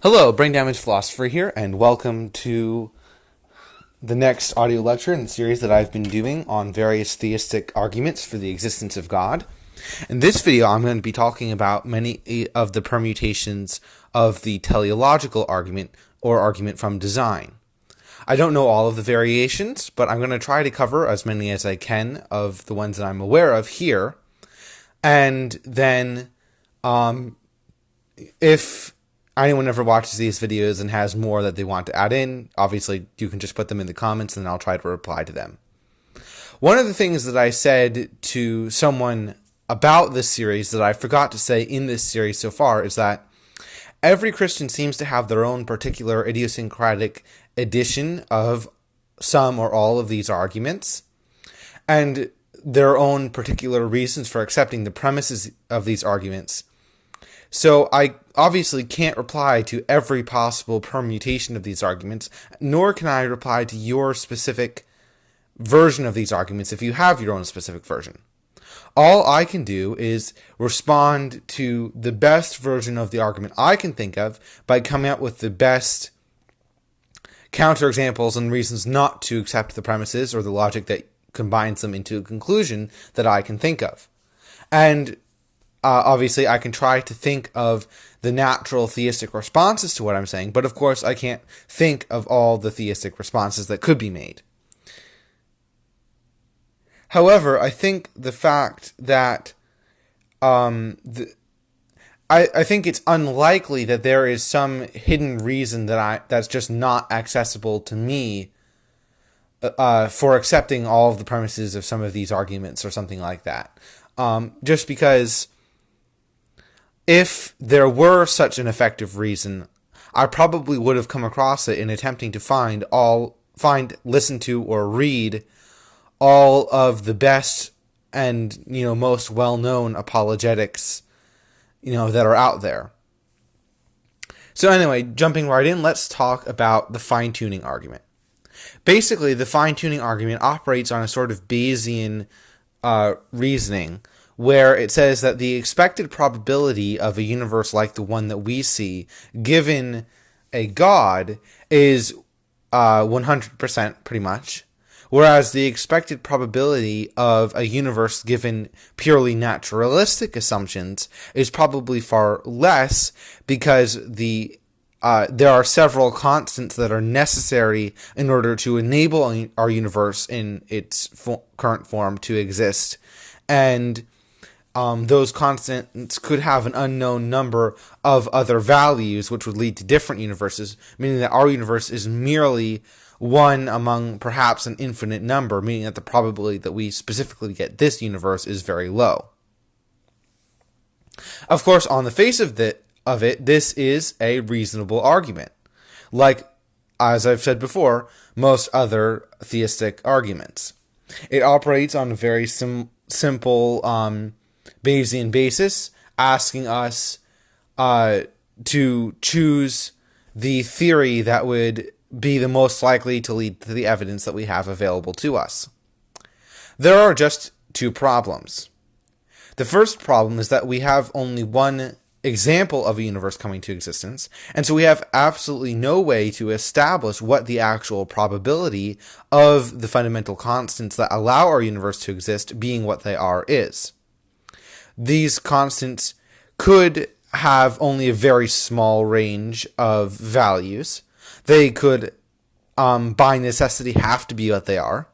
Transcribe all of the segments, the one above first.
Hello, Brain Damage Philosopher here, and welcome to the next audio lecture in the series that I've been doing on various theistic arguments for the existence of God. In this video, I'm going to be talking about many of the permutations of the teleological argument, or argument from design. I don't know all of the variations, but I'm going to try to cover as many as I can of the ones that I'm aware of here, and then if anyone ever watches these videos and has more that they want to add in, obviously you can just put them in the comments and I'll try to reply to them. One of the things that I said to someone about this series that I forgot to say in this series so far is that every Christian seems to have their own particular idiosyncratic edition of some or all of these arguments, and their own particular reasons for accepting the premises of these arguments. So I obviously can't reply to every possible permutation of these arguments, nor can I reply to your specific version of these arguments if you have your own specific version. All I can do is respond to the best version of the argument I can think of by coming up with the best counterexamples and reasons not to accept the premises or the logic that combines them into a conclusion that I can think of. And obviously, I can try to think of the natural theistic responses to what I'm saying, but of course, I can't think of all the theistic responses that could be made. However, I think the fact that I think it's unlikely that there is some hidden reason that's just not accessible to me for accepting all of the premises of some of these arguments or something like that. Just because if there were such an effective reason, I probably would have come across it in attempting to listen to, or read all of the best and, most well-known apologetics, that are out there. So anyway, jumping right in, let's talk about the fine-tuning argument. Basically, the fine-tuning argument operates on a sort of Bayesian reasoning, where it says that the expected probability of a universe like the one that we see, given a God, is 100% pretty much, whereas the expected probability of a universe given purely naturalistic assumptions is probably far less, because there are several constants that are necessary in order to enable our universe in its current form to exist, and those constants could have an unknown number of other values, which would lead to different universes, meaning that our universe is merely one among perhaps an infinite number, meaning that the probability that we specifically get this universe is very low. Of course, on the face of it, this is a reasonable argument. Like, as I've said before, most other theistic arguments. It operates on a very simple Bayesian basis, asking us to choose the theory that would be the most likely to lead to the evidence that we have available to us. There are just two problems. The first problem is that we have only one example of a universe coming to existence, and so we have absolutely no way to establish what the actual probability of the fundamental constants that allow our universe to exist being what they are is. These constants could have only a very small range of values. They could, by necessity, have to be what they are.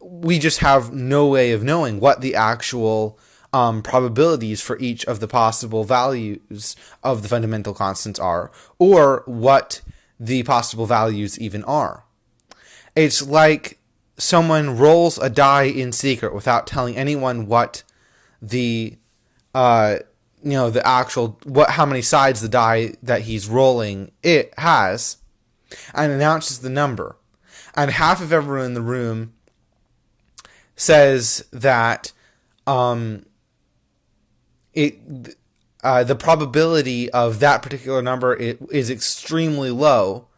We just have no way of knowing what the actual probabilities for each of the possible values of the fundamental constants are, or what the possible values even are. It's like someone rolls a die in secret without telling anyone what how many sides the die that he's rolling it has, and announces the number. And half of everyone in the room says that the probability of that particular number is extremely low,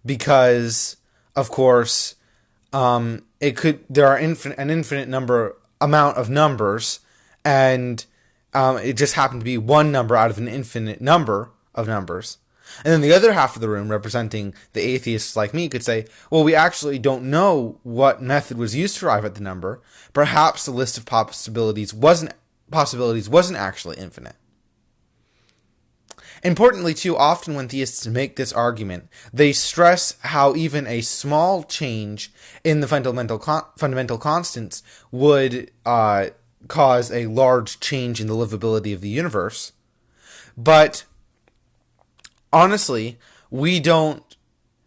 because, of course, there are an infinite amount of numbers, and it just happened to be one number out of an infinite number, of numbers. And then the other half of the room, representing the atheists like me, could say, well, we actually don't know what method was used to arrive at the number. Perhaps the list of possibilities wasn't actually infinite. Importantly, too, often when theists make this argument, they stress how even a small change in the fundamental constants would cause a large change in the livability of the universe. But honestly, that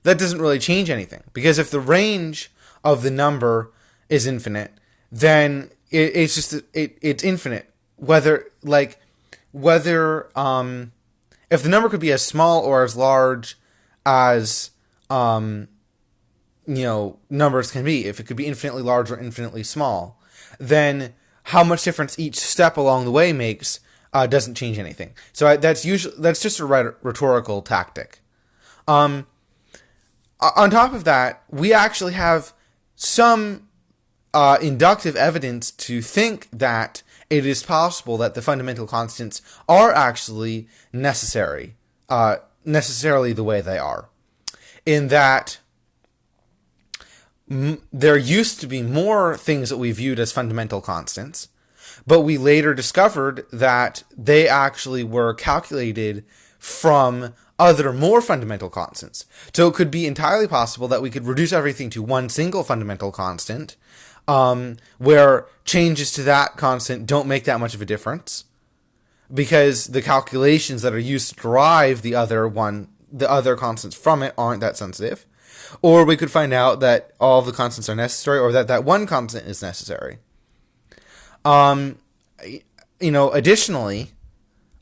doesn't really change anything. Because if the range of the number is infinite, then it's infinite. If the number could be as small or as large as, numbers can be, if it could be infinitely large or infinitely small, then how much difference each step along the way makes doesn't change anything. So that's just a rhetorical tactic. On top of that, we actually have some inductive evidence to think that it is possible that the fundamental constants are actually necessarily the way they are. In that there used to be more things that we viewed as fundamental constants, but we later discovered that they actually were calculated from other more fundamental constants. So it could be entirely possible that we could reduce everything to one single fundamental constant, where changes to that constant don't make that much of a difference, because the calculations that are used to derive the other constants from it aren't that sensitive. Or we could find out that all of the constants are necessary, or that one constant is necessary. Additionally,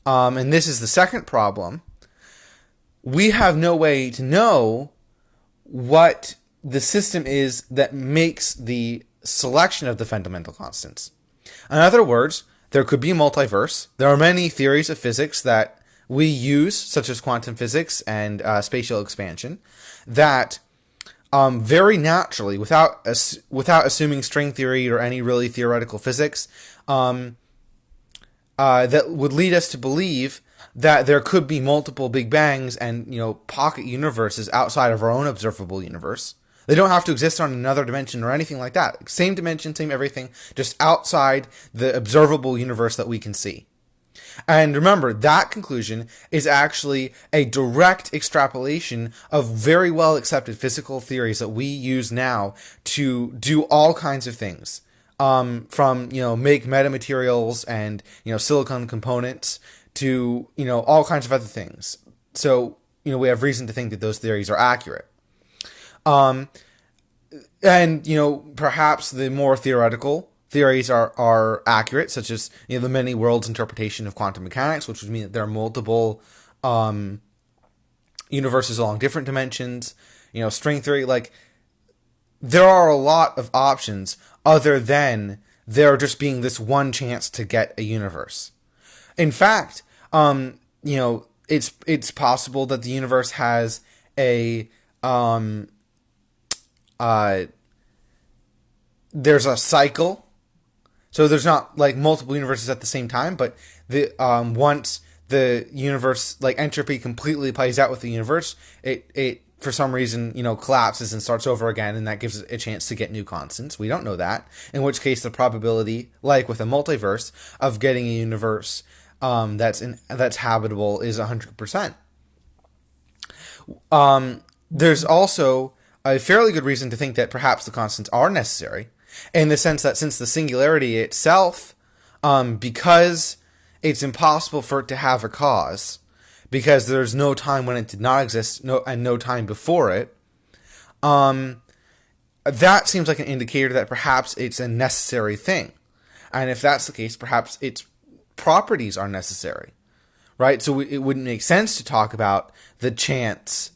and this is the second problem, we have no way to know what the system is that makes the selection of the fundamental constants. In other words, there could be a multiverse. There are many theories of physics that we use, such as quantum physics and spatial expansion, that very naturally, without assuming string theory or any really theoretical physics, that would lead us to believe that there could be multiple Big Bangs and pocket universes outside of our own observable universe. They don't have to exist on another dimension or anything like that. Same dimension, same everything, just outside the observable universe that we can see. And remember, that conclusion is actually a direct extrapolation of very well accepted physical theories that we use now to do all kinds of things. From make metamaterials and silicon components to all kinds of other things. So we have reason to think that those theories are accurate. And perhaps the more theoretical theories are accurate, such as the many worlds interpretation of quantum mechanics, which would mean that there are multiple universes along different dimensions. String theory, there are a lot of options other than there just being this one chance to get a universe. In fact, it's possible that the universe has a there's a cycle. So there's not multiple universes at the same time, but once the universe entropy completely plays out with the universe, it for some reason collapses and starts over again, and that gives it a chance to get new constants. We don't know that. In which case, the probability, with a multiverse, of getting a universe that's habitable is 100%. There's also a fairly good reason to think that perhaps the constants are necessary, in the sense that since the singularity itself, because it's impossible for it to have a cause, because there's no time when it did not exist, and no time before it, that seems like an indicator that perhaps it's a necessary thing. And if that's the case, perhaps its properties are necessary, right? So it wouldn't make sense to talk about the chance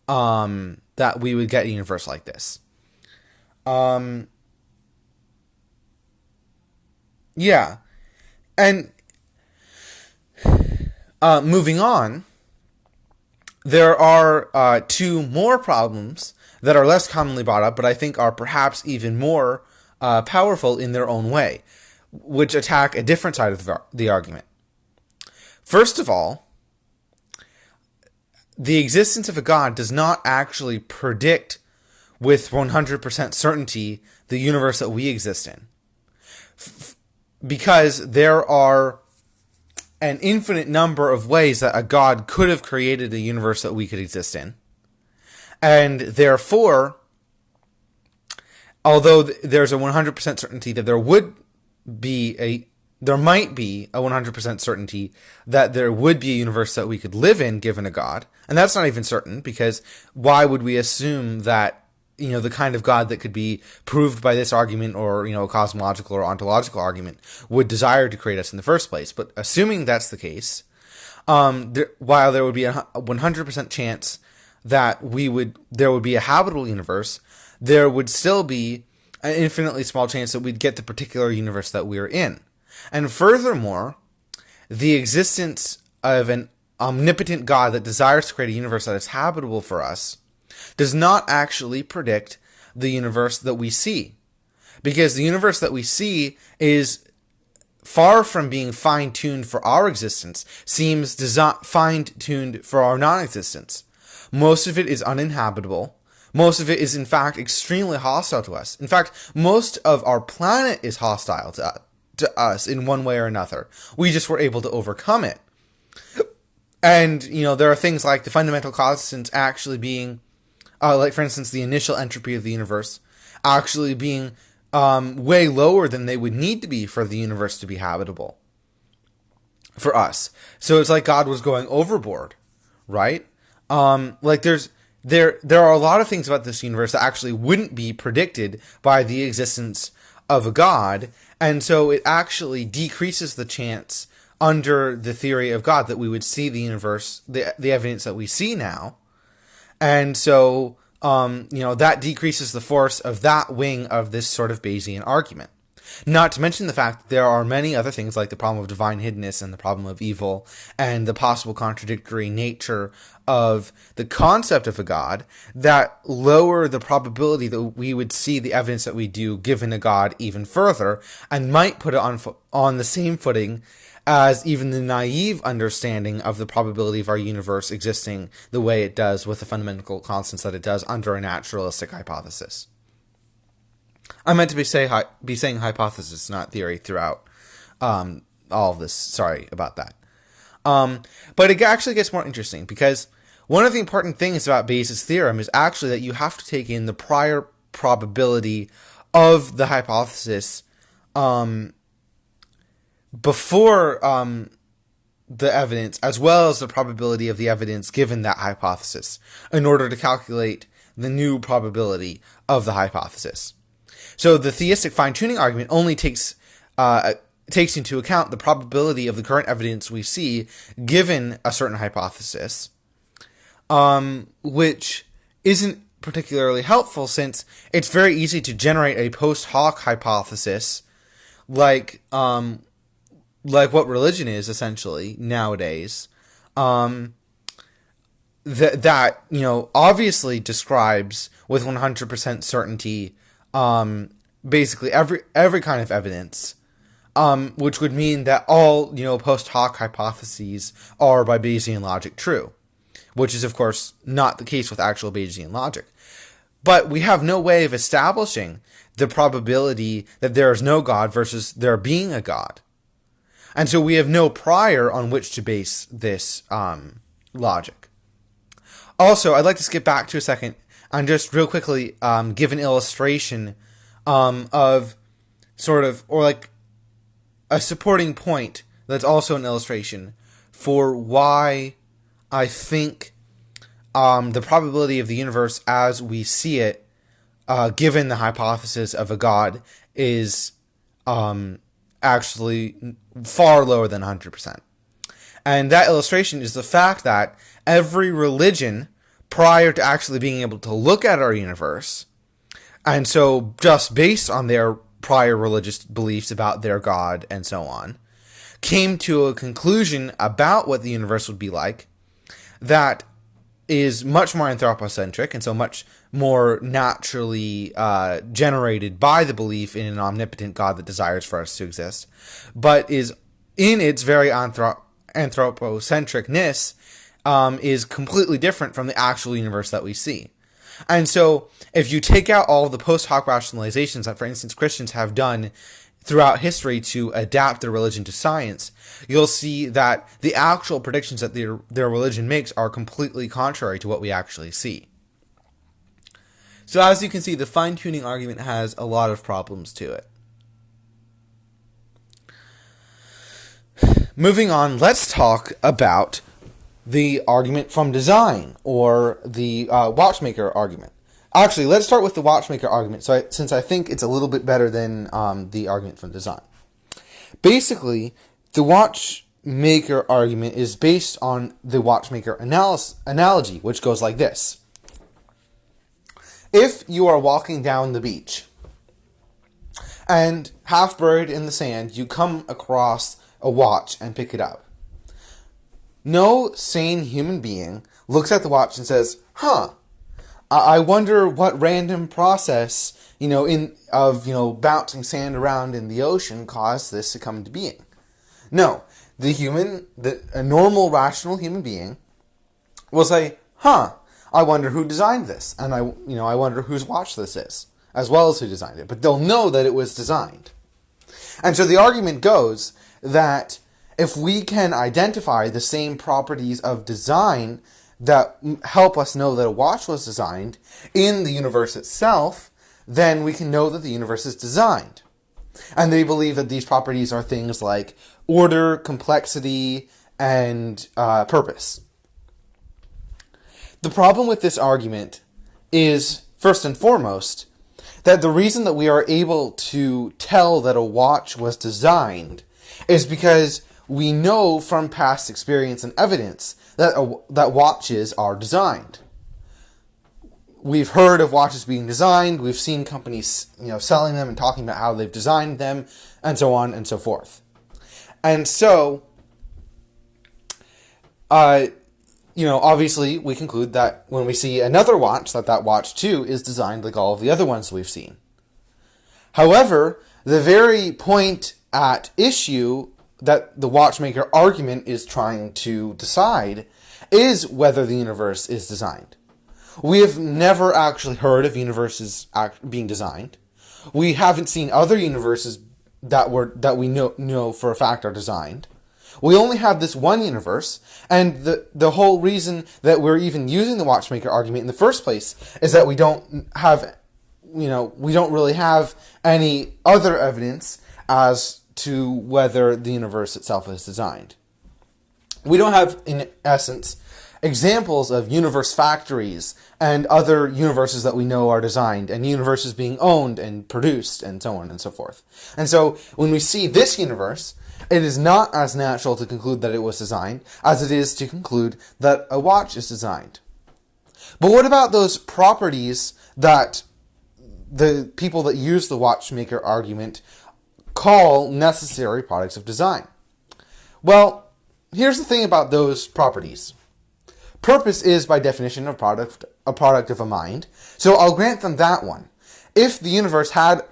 that we would get a universe like this. Yeah. And moving on, there are two more problems that are less commonly brought up, but I think are perhaps even more powerful in their own way, which attack a different side of the argument. First of all, the existence of a God does not actually predict with 100% certainty the universe that we exist in. Because there are an infinite number of ways that a God could have created a universe that we could exist in. And therefore, although there's a 100% certainty that there might be a 100% certainty that there would be a universe that we could live in given a God. And that's not even certain, because why would we assume that, the kind of God that could be proved by this argument or, a cosmological or ontological argument would desire to create us in the first place? But assuming that's the case, while there would be a 100% chance that there would be a habitable universe, there would still be an infinitely small chance that we'd get the particular universe that we're in. And furthermore, the existence of an omnipotent God that desires to create a universe that is habitable for us does not actually predict the universe that we see. Because the universe that we see is far from being fine-tuned for our existence, seems fine-tuned for our non-existence. Most of it is uninhabitable. Most of it is, in fact, extremely hostile to us. In fact, most of our planet is hostile to us in one way or another. We just were able to overcome it. And, there are things like the fundamental constants actually being, like, for instance, the initial entropy of the universe actually being way lower than they would need to be for the universe to be habitable for us. So it's like God was going overboard, right? Like there are a lot of things about this universe that actually wouldn't be predicted by the existence of a God, and so it actually decreases the chance under the theory of God that we would see the universe, the evidence that we see now. And so, that decreases the force of that wing of this sort of Bayesian argument. Not to mention the fact that there are many other things like the problem of divine hiddenness and the problem of evil and the possible contradictory nature of the concept of a God that lower the probability that we would see the evidence that we do given a God even further, and might put it on the same footing as even the naive understanding of the probability of our universe existing the way it does with the fundamental constants that it does under a naturalistic hypothesis. I meant to be saying hypothesis, not theory, throughout all of this. Sorry about that. But it actually gets more interesting, because one of the important things about Bayes' theorem is actually that you have to take in the prior probability of the hypothesis before the evidence, as well as the probability of the evidence given that hypothesis, in order to calculate the new probability of the hypothesis. So the theistic fine-tuning argument only takes into account the probability of the current evidence we see given a certain hypothesis, which isn't particularly helpful, since it's very easy to generate a post hoc hypothesis, like what religion is essentially nowadays, that obviously describes with 100% certainty basically every kind of evidence, which would mean that all post hoc hypotheses are by Bayesian logic true, which is of course not the case with actual Bayesian logic. But we have no way of establishing the probability that there is no God versus there being a God. And so we have no prior on which to base this logic. Also, I'd like to skip back to a second and just real quickly give an illustration of sort of, or like a supporting point that's also an illustration for why I think the probability of the universe as we see it, given the hypothesis of a God, is actually far lower than 100%. And that illustration is the fact that every religion, prior to actually being able to look at our universe, and so just based on their prior religious beliefs about their God and so on, came to a conclusion about what the universe would be like that is much more anthropocentric, and so much more naturally generated by the belief in an omnipotent God that desires for us to exist, but is in its very anthropocentricness is completely different from the actual universe that we see. And so if you take out all of the post hoc rationalizations that, for instance, Christians have done throughout history to adapt their religion to science, you'll see that the actual predictions that their religion makes are completely contrary to what we actually see. So as you can see, the fine-tuning argument has a lot of problems to it. Moving on, let's talk about the argument from design, or the Watchmaker argument. Actually, let's start with the Watchmaker argument, since I think it's a little bit better than the argument from design. Basically, the Watchmaker argument is based on the Watchmaker analogy, which goes like this. If you are walking down the beach, and half buried in the sand, you come across a watch and pick it up. No sane human being looks at the watch and says, I wonder what random process, bouncing sand around in the ocean caused this to come into being. No, a normal, rational human being will say, I wonder who designed this, and I wonder whose watch this is, as well as who designed it. But they'll know that it was designed. And so the argument goes that if we can identify the same properties of design that help us know that a watch was designed in the universe itself, then we can know that the universe is designed. And they believe that these properties are things like order, complexity, and purpose. The problem with this argument is, first and foremost, that the reason that we are able to tell that a watch was designed is because we know from past experience and evidence that watches are designed. We've heard of watches being designed. We've seen companies, selling them and talking about how they've designed them, and so on and so forth. And so, obviously, we conclude that when we see another watch, that watch too is designed like all of the other ones we've seen. However, the very point at issue that the Watchmaker argument is trying to decide is whether the universe is designed. We have never actually heard of universes being designed. We haven't seen other universes that we know for a fact are designed. We only have this one universe, and the whole reason that we're even using the Watchmaker argument in the first place is that we don't really have any other evidence as to whether the universe itself is designed. We don't have, in essence, examples of universe factories and other universes that we know are designed, and universes being owned and produced, and so on and so forth. And so, when we see this universe, it is not as natural to conclude that it was designed as it is to conclude that a watch is designed. But what about those properties that the people that use the Watchmaker argument call necessary products of design? Well, here's the thing about those properties. Purpose is, by definition, a product of a mind, so I'll grant them that one. If the universe had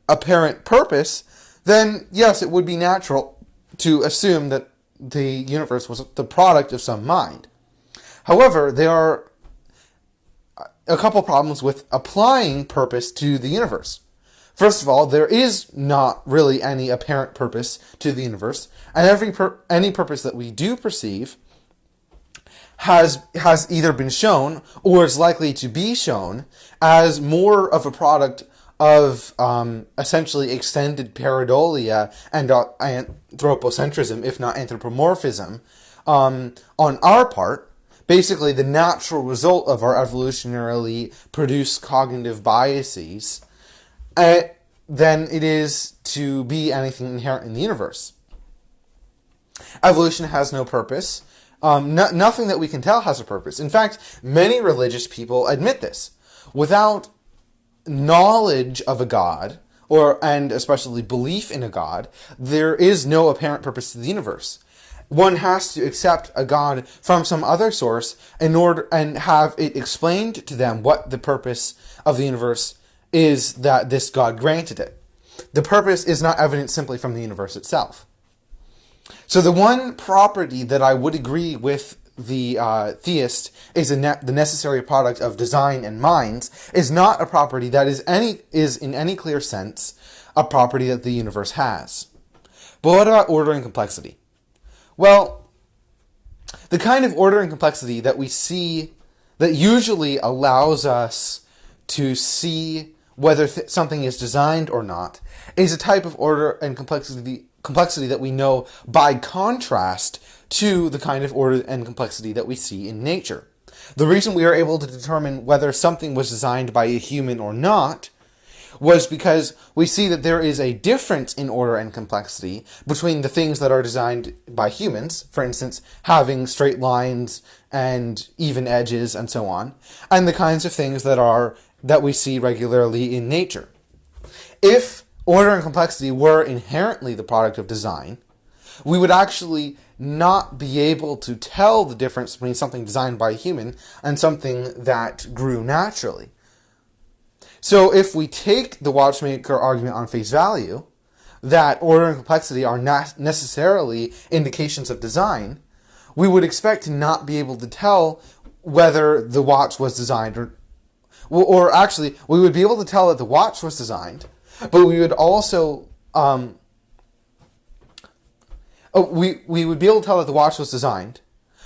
apparent purpose, then yes, it would be natural to assume that the universe was the product of some mind. However, there are a couple problems with applying purpose to the universe. First of all, there is not really any apparent purpose to the universe, and any purpose that we do perceive has either been shown or is likely to be shown as more of a product of essentially extended pareidolia and anthropocentrism, if not anthropomorphism, on our part. Basically, the natural result of our evolutionarily produced cognitive biases, than it is to be anything inherent in the universe. Evolution has no purpose. Nothing that we can tell has a purpose. In fact, many religious people admit this. Without knowledge of a God, and especially belief in a God, there is no apparent purpose to the universe. One has to accept a God from some other source and have it explained to them what the purpose of the universe is that this God granted it. The purpose is not evident simply from the universe itself. So the one property that I would agree with the theist is the necessary product of design and minds is not a property that is in any clear sense a property that the universe has. But what about order and complexity? Well, the kind of order and complexity that we see that usually allows us to see whether something is designed or not is a type of order and complexity that we know by contrast to the kind of order and complexity that we see in nature. The reason we are able to determine whether something was designed by a human or not was because we see that there is a difference in order and complexity between the things that are designed by humans, for instance, having straight lines and even edges and so on, and the kinds of things that we see regularly in nature. If order and complexity were inherently the product of design, we would actually not be able to tell the difference between something designed by a human and something that grew naturally. So if we take the Watchmaker argument on face value, that order and complexity are not necessarily indications of design, we would expect to not be able to tell whether the watch was designed or actually, we would be able to tell that the watch was designed, but we would also we would be able to tell that the watch was designed,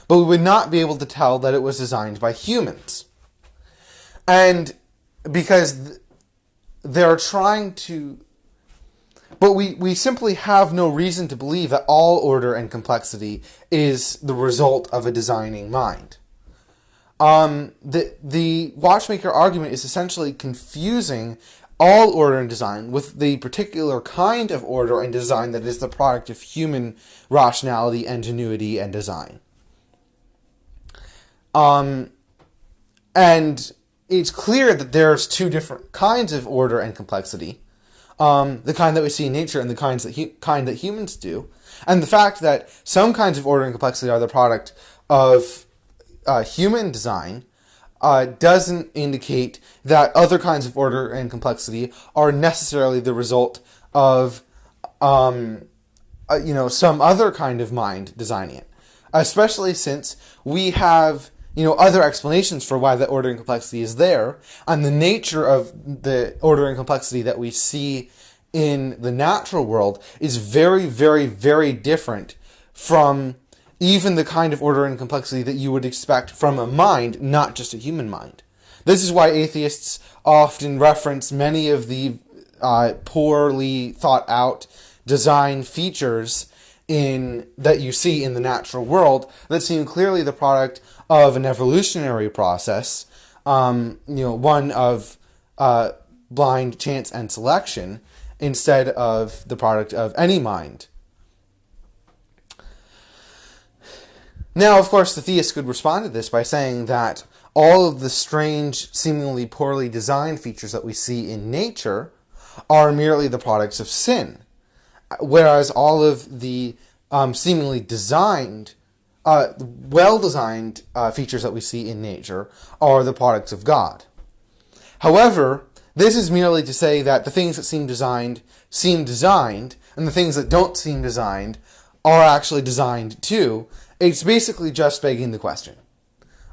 but we would not be able to tell that it was designed by humans. And because they're trying to... But we simply have no reason to believe that all order and complexity is the result of a designing mind. The Watchmaker argument is essentially confusing all order and design with the particular kind of order and design that is the product of human rationality, ingenuity, and design. And it's clear that there's two different kinds of order and complexity. The kind that we see in nature and the kind that humans do. And the fact that some kinds of order and complexity are the product of human design doesn't indicate that other kinds of order and complexity are necessarily the result of some other kind of mind designing it. Especially since we have other explanations for why the order and complexity is there, and the nature of the order and complexity that we see in the natural world is very, very, very different from even the kind of order and complexity that you would expect from a mind, not just a human mind. This is why atheists often reference many of the poorly thought out design features that you see in the natural world that seem clearly the product of an evolutionary process, one of blind chance and selection, instead of the product of any mind. Now, of course, the theist could respond to this by saying that all of the strange, seemingly poorly designed features that we see in nature are merely the products of sin, whereas all of the seemingly designed, well-designed features that we see in nature are the products of God. However, this is merely to say that the things that seem designed, and the things that don't seem designed are actually designed too. It's basically just begging the question.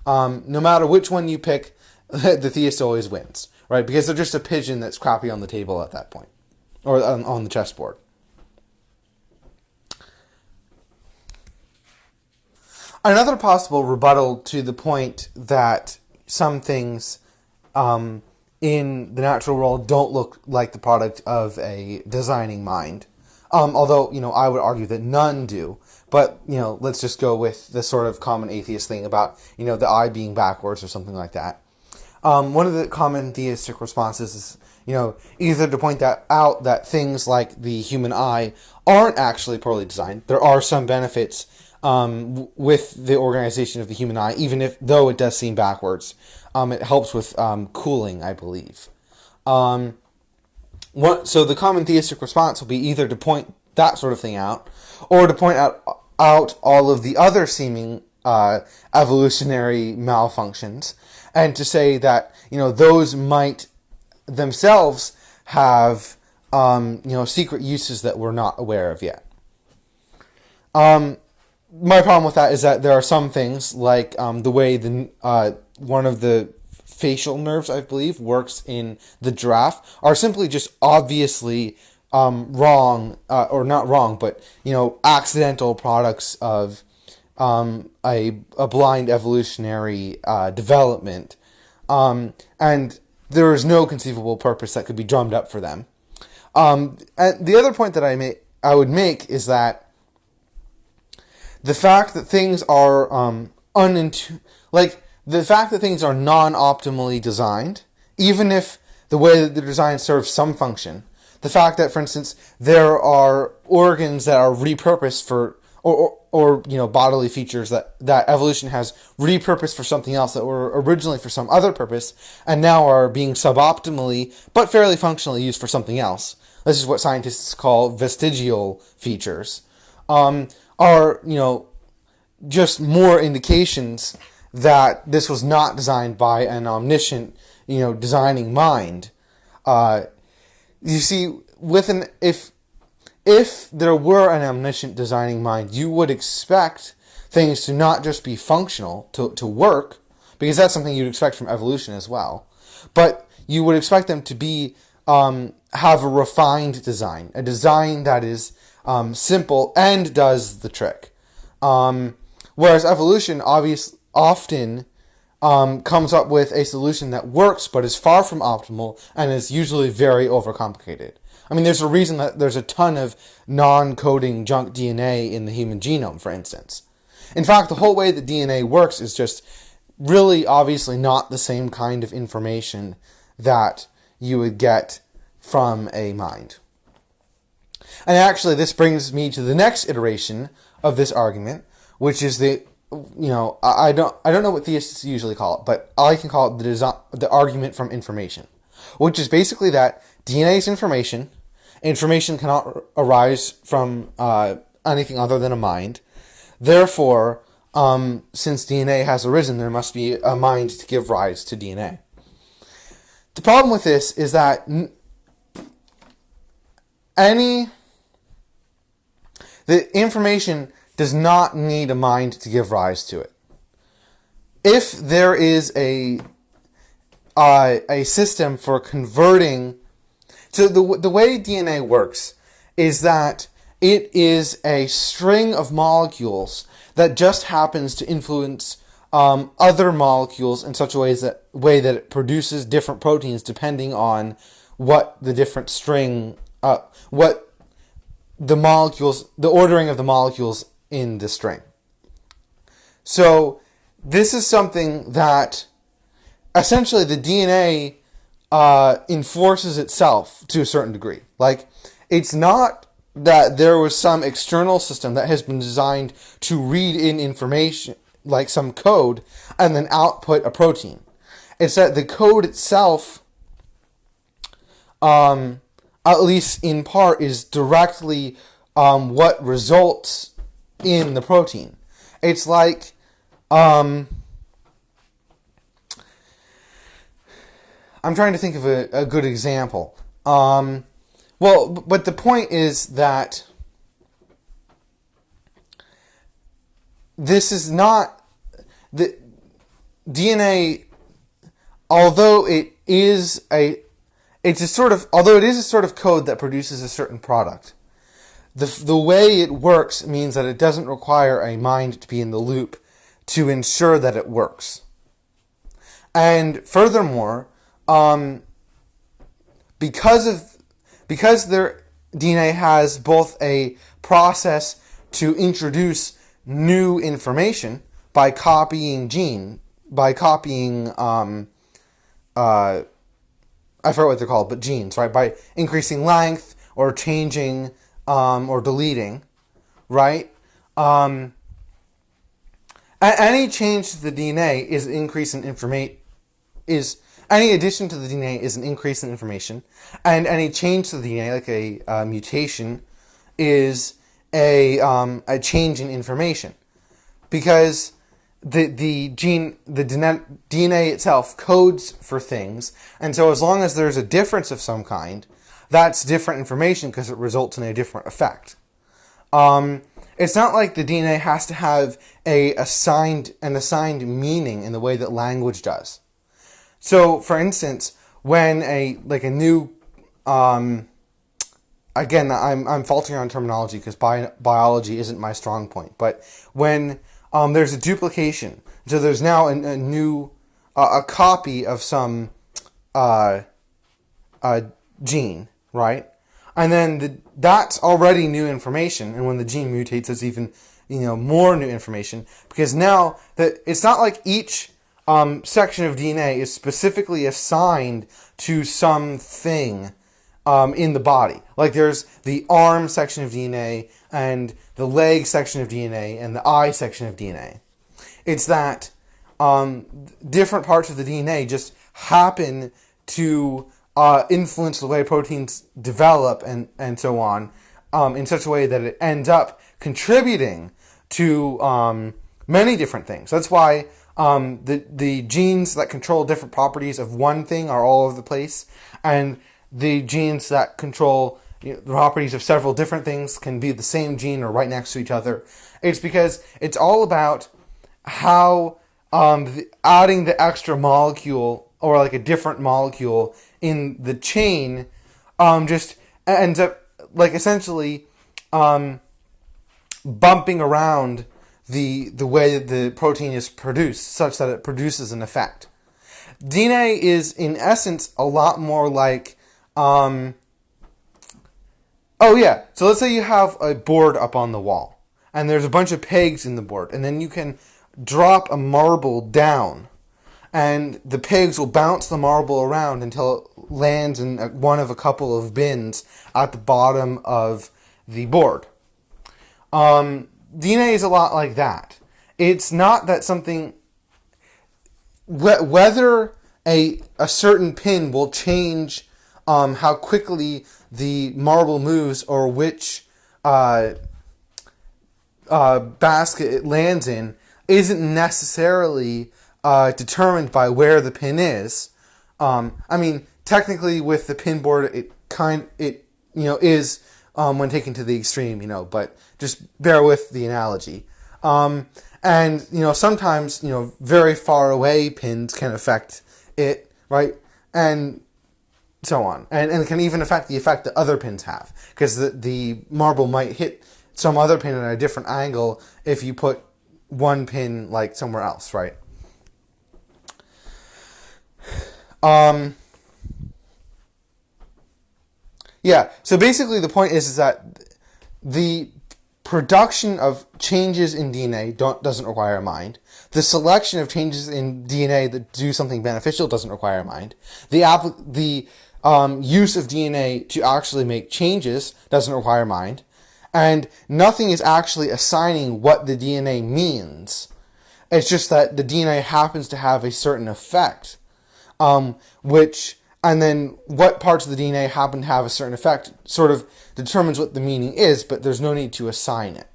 No matter which one you pick, the theist always wins, right? Because they're just a pigeon that's crappy on the table at that point, or on the chessboard. Another possible rebuttal to the point that some things in the natural world don't look like the product of a designing mind, although I would argue that none do. But let's just go with the sort of common atheist thing about the eye being backwards or something like that. One of the common theistic responses is either to point out that things like the human eye aren't actually poorly designed. There are some benefits with the organization of the human eye, though it does seem backwards. It helps with cooling, I believe. So the common theistic response will be either to point that sort of thing out, or to point out all of the other seeming evolutionary malfunctions, and to say that those might themselves have secret uses that we're not aware of yet. my problem with that is that there are some things like the way one of the facial nerves, I believe, works in the giraffe are simply just obviously wrong, or not wrong, but accidental products of a blind evolutionary development, and there is no conceivable purpose that could be drummed up for them. And the other point that I would make is that the fact that things are the fact that things are non-optimally designed, even if the way that they're designed serves some function, the fact that, for instance, there are organs that are repurposed for, or bodily features that evolution has repurposed for something else that were originally for some other purpose and now are being suboptimally but fairly functionally used for something else. This is what scientists call vestigial features. Are just more indications that this was not designed by an omniscient designing mind. You see, if there were an omniscient designing mind, you would expect things to not just be functional, to work, because that's something you'd expect from evolution as well, but you would expect them to be have a refined design, a design that is simple and does the trick. Whereas evolution often comes up with a solution that works but is far from optimal and is usually very overcomplicated. I mean, there's a reason that there's a ton of non-coding junk DNA in the human genome, for instance. In fact, the whole way that DNA works is just really obviously not the same kind of information that you would get from a mind. And actually, this brings me to the next iteration of this argument, which is I don't know what theists usually call it, but I can call it the argument from information, which is basically that DNA is information. Information cannot arise from anything other than a mind. Therefore, since DNA has arisen, there must be a mind to give rise to DNA. The problem with this is that the information does not need a mind to give rise to it. If there is a system for converting, so the way DNA works is that it is a string of molecules that just happens to influence other molecules in such a way that it produces different proteins depending on what the different string, what the molecules, the ordering of the molecules in the string. So this is something that essentially the DNA enforces itself to a certain degree. Like, it's not that there was some external system that has been designed to read in information, like some code, and then output a protein. It's that the code itself, at least in part, is directly what results in the protein. It's like I'm trying to think of a good example. But the point is that this is not the DNA, although it is a sort of code that produces a certain product. The way it works means that it doesn't require a mind to be in the loop to ensure that it works. And furthermore, because their DNA has both a process to introduce new information by copying I forget what they're called, but genes, right? By increasing length or changing or deleting, right? Any change to the DNA is an increase in any addition to the DNA is an increase in information, and any change to the DNA, like a mutation, is a change in information, because the DNA itself codes for things, and so as long as there's a difference of some kind, that's different information because it results in a different effect. it's not like the DNA has to have an assigned meaning in the way that language does. So, for instance, when a new again, I'm faltering on terminology because biology isn't my strong point. But when there's a duplication, so there's now a new a copy of some gene, right? And then that's already new information. And when the gene mutates, there's even more new information, because now that it's not like each section of DNA is specifically assigned to something in the body. Like there's the arm section of DNA and the leg section of DNA and the eye section of DNA. It's that different parts of the DNA just happen to influence the way proteins develop and so on in such a way that it ends up contributing to many different things. That's why the genes that control different properties of one thing are all over the place, and the genes that control the properties of several different things can be the same gene or right next to each other. It's because it's all about how adding the extra molecule or like a different molecule in the chain just ends up like essentially bumping around the way that the protein is produced such that it produces an effect. DNA is in essence a lot more like so let's say you have a board up on the wall and there's a bunch of pegs in the board, and then you can drop a marble down and the pegs will bounce the marble around until it lands in one of a couple of bins at the bottom of the board. DNA is a lot like that. It's not that something, whether a certain pin will change how quickly the marble moves or which basket it lands in isn't necessarily determined by where the pin is. I mean, technically, with the pin board, it is when taken to the extreme, but just bear with the analogy. And sometimes very far away pins can affect it, right? And so on, and it can even affect the effect that other pins have, because the marble might hit some other pin at a different angle if you put one pin like somewhere else, right? So basically the point is that the production of changes in DNA doesn't require a mind. The selection of changes in DNA that do something beneficial doesn't require a mind. The use of DNA to actually make changes doesn't require a mind. And nothing is actually assigning what the DNA means. It's just that the DNA happens to have a certain effect, and then what parts of the DNA happen to have a certain effect sort of determines what the meaning is, but there's no need to assign it,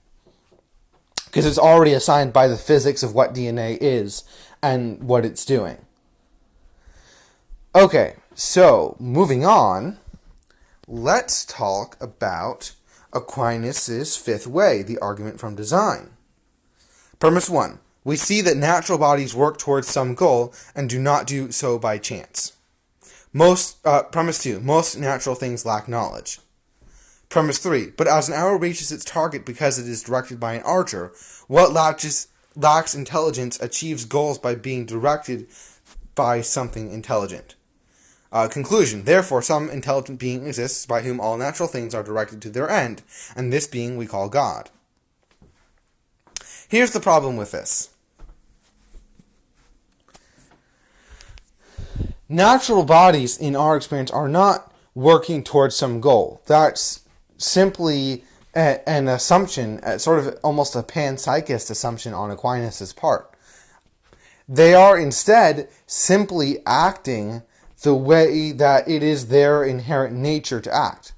because it's already assigned by the physics of what DNA is and what it's doing. Okay, so moving on, let's talk about Aquinas' fifth way, the argument from design. Premise 1. We see that natural bodies work towards some goal and do not do so by chance. Premise 2. Most natural things lack knowledge. Premise 3. But as an arrow reaches its target because it is directed by an archer, what lacks intelligence achieves goals by being directed by something intelligent. Conclusion. Therefore, some intelligent being exists by whom all natural things are directed to their end, and this being we call God. Here's the problem with this. Natural bodies, in our experience, are not working towards some goal. That's simply an assumption, sort of almost a panpsychist assumption on Aquinas' part. They are instead simply acting the way that it is their inherent nature to act.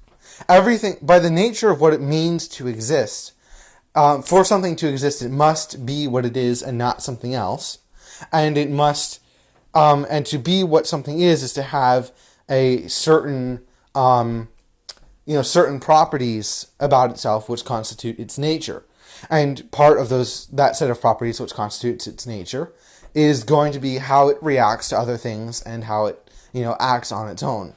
Everything, by the nature of what it means to exist, for something to exist, it must be what it is and not something else. And it must, and to be what something is to have a certain, certain properties about itself which constitute its nature. And part of that set of properties, which constitutes its nature, is going to be how it reacts to other things and how it, acts on its own.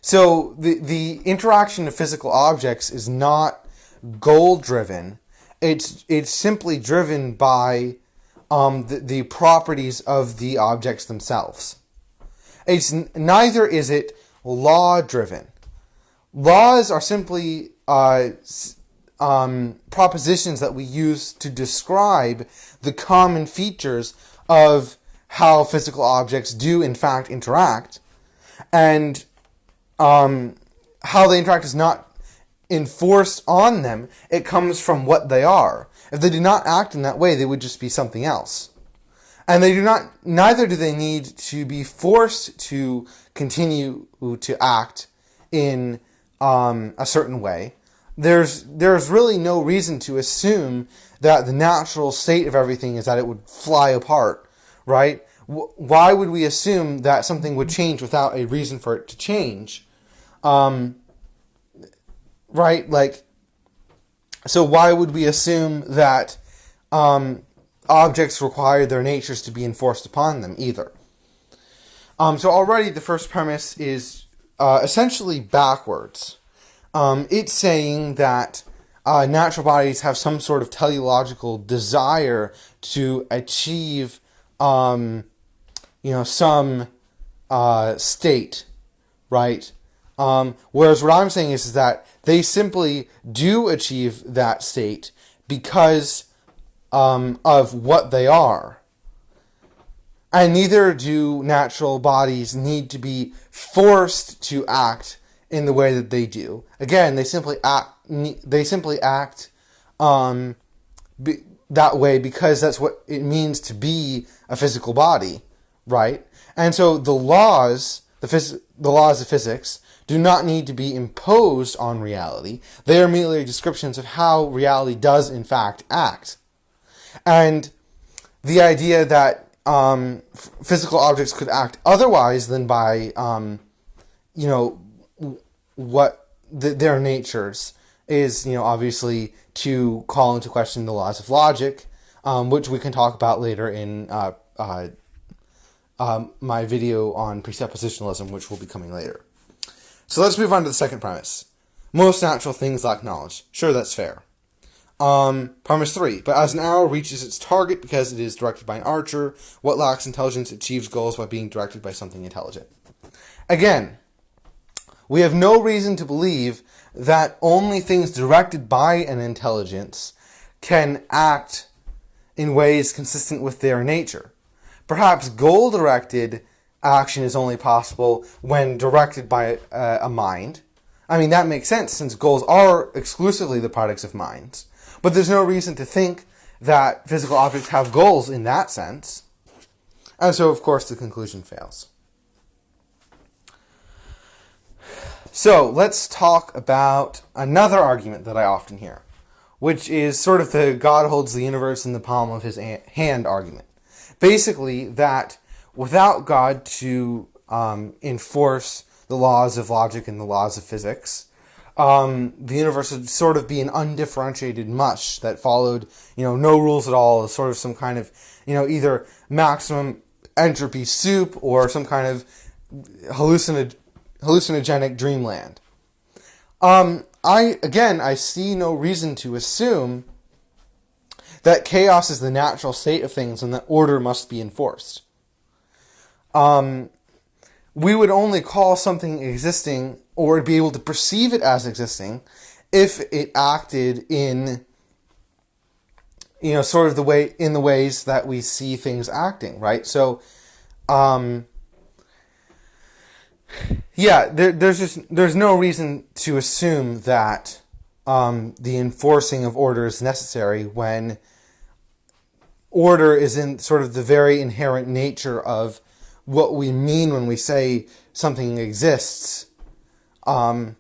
So the interaction of physical objects is not goal-driven. It's simply driven by the properties of the objects themselves. Neither is it law-driven. Laws are simply propositions that we use to describe the common features of how physical objects do in fact interact, and how they interact is not enforced on them. It comes from what they are. If they do not act in that way, they would just be something else. And neither do they need to be forced to continue to act in a certain way. There's really no reason to assume that the natural state of everything is that it would fly apart, right? Why would we assume that something would change without a reason for it to change? Right? So why would we assume that objects require their natures to be enforced upon them either? So already the first premise is essentially backwards. It's saying that natural bodies have some sort of teleological desire to achieve, some state, right? Whereas what I'm saying is that they simply do achieve that state because of what they are. And neither do natural bodies need to be forced to act in the way that they do. Again, they simply act that way because that's what it means to be a physical body, right? And so the laws of physics do not need to be imposed on reality. They are merely descriptions of how reality does in fact act. And the idea that physical objects could act otherwise than by, their natures is, obviously to call into question the laws of logic, which we can talk about later in my video on presuppositionalism, which will be coming later. So let's move on to the second premise. Most natural things lack knowledge. Sure, that's fair. Premise 3. But as an arrow reaches its target because it is directed by an archer, what lacks intelligence achieves goals by being directed by something intelligent. Again, we have no reason to believe that only things directed by an intelligence can act in ways consistent with their nature. Perhaps goal-directed action is only possible when directed by a mind. I mean, that makes sense since goals are exclusively the products of minds. But there's no reason to think that physical objects have goals in that sense. And so, of course, the conclusion fails. So, let's talk about another argument that I often hear, which is sort of the God holds the universe in the palm of his hand argument. Basically, that without God to enforce the laws of logic and the laws of physics, the universe would sort of be an undifferentiated mush that followed, no rules at all, sort of some kind of, either maximum entropy soup or some kind of hallucinogenic dreamland. I see no reason to assume that chaos is the natural state of things and that order must be enforced. We would only call something existing or be able to perceive it as existing if it acted in, sort of the ways that we see things acting, right? So, there's no reason to assume that the enforcing of order is necessary when order is in sort of the very inherent nature of what we mean when we say something exists. And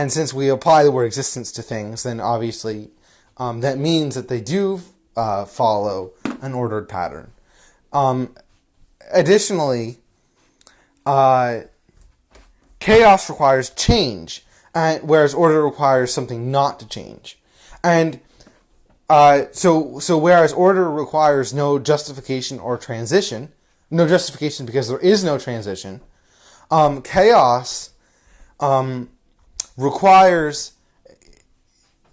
since we apply the word existence to things, then obviously that means that they do follow an ordered pattern. Additionally, chaos requires change, whereas order requires something not to change. And so whereas order requires no justification or transition, no justification because there is no transition, chaos requires,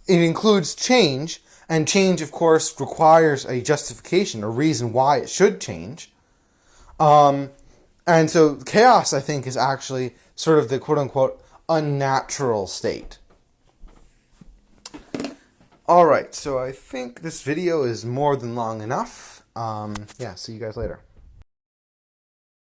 it includes change, and change, of course, requires a justification, a reason why it should change. And so chaos, I think, is actually sort of the quote-unquote unnatural state. Alright, so I think this video is more than long enough. Yeah, see you guys later.